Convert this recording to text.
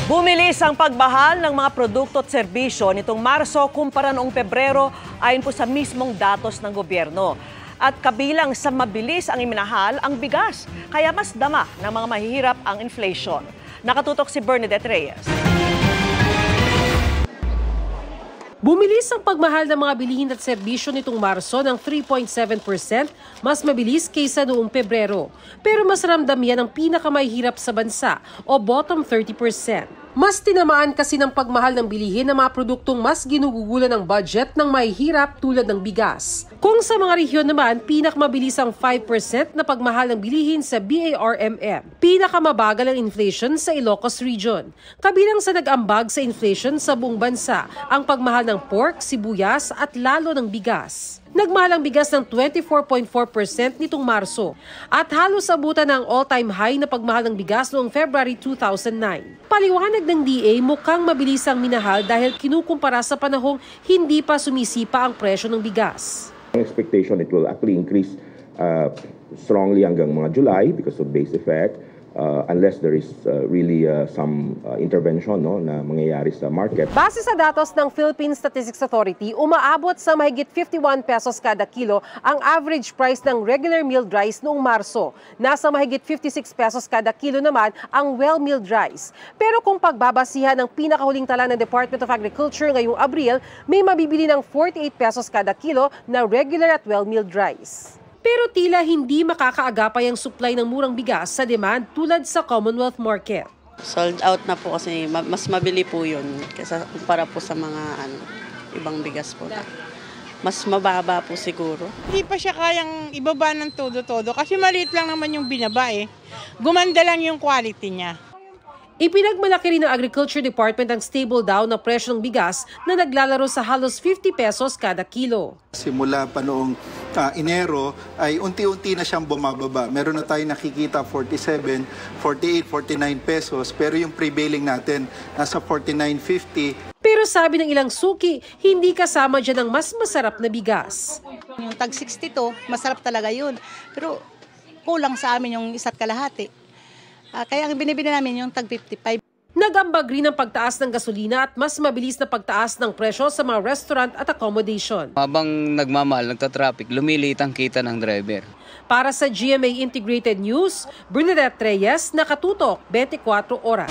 Bumilis ang pagmahal ng mga produkto at serbisyo nitong Marso kumpara noong Pebrero ayon po sa mismong datos ng gobyerno. At kabilang sa mabilis ang iminahal ang bigas, kaya mas dama ng mga mahihirap ang inflation. Nakatutok si Bernadette Reyes. Bumilis ang pagmahal ng mga bilihin at serbisyo nitong Marso ng 3.7%, mas mabilis kaysa noong Pebrero. Pero mas ramdam yan ang pinakamahihirap sa bansa o bottom 30%. Mas tinamaan kasi ng pagmahal ng bilihin ng mga produktong mas ginugugulan ng budget ng mahihirap tulad ng bigas. Kung sa mga rehiyon naman, pinakamabilis ang 5% na pagmahal ng bilihin sa BARMM. Pinakamabagal ang inflation sa Ilocos Region. Kabilang sa nag-ambag sa inflation sa buong bansa, ang pagmahal ng pork, sibuyas at lalo ng bigas. Nagmahal ang bigas ng 24.4% nitong Marso at halos abutan ng all-time high na pagmahal ng bigas noong February 2009. Paliwanag ng DA, mukhang mabilis ang minahal dahil kinukumpara sa panahong hindi pa sumisipa ang presyo ng bigas. Ang expectation it will actually increase strongly hanggang mga July because of base effect. Unless there is really some intervention na mangyayari sa market. Base sa datos ng Philippine Statistics Authority, umaabot sa mahigit 51 pesos kada kilo ang average price ng regular milled rice noong Marso. Nasa mahigit 56 pesos kada kilo naman ang well-milled rice. Pero kung pagbabasihan ng pinakahuling tala ng Department of Agriculture ngayong Abril, may mabibili ng 48 pesos kada kilo na regular at well-milled rice. Pero tila hindi makakaagapay ang supply ng murang bigas sa demand tulad sa Commonwealth Market. Sold out na po kasi mas mabili po yun kaysa kumpara po sa mga ibang bigas po. Mas mababa po siguro. Hindi pa siya kayang ibaba ng todo-todo kasi maliit lang naman yung binaba eh. Gumanda lang yung quality niya. Ipinagmalaki rin ng Agriculture Department ang stable daw na presyo ng bigas na naglalaro sa halos 50 pesos kada kilo. Simula pa noong Enero ay unti-unti na siyang bumababa. Meron na tayong nakikita 47, 48, 49 pesos pero yung prevailing natin nasa 49.50. Pero sabi ng ilang suki, hindi kasama dyan ang mas masarap na bigas. Yung tag 62, masarap talaga yun. Pero kulang sa amin yung isa't kalahati. Kaya ang binibili namin yung tag 55. Nag-ambag rin ang pagtaas ng gasolina at mas mabilis na pagtaas ng presyo sa mga restaurant at accommodation. Habang nagmamahal, nagtatraffic, lumiliit ang kita ng driver. Para sa GMA Integrated News, Bernadette Reyes, Nakatutok, 24 Oras.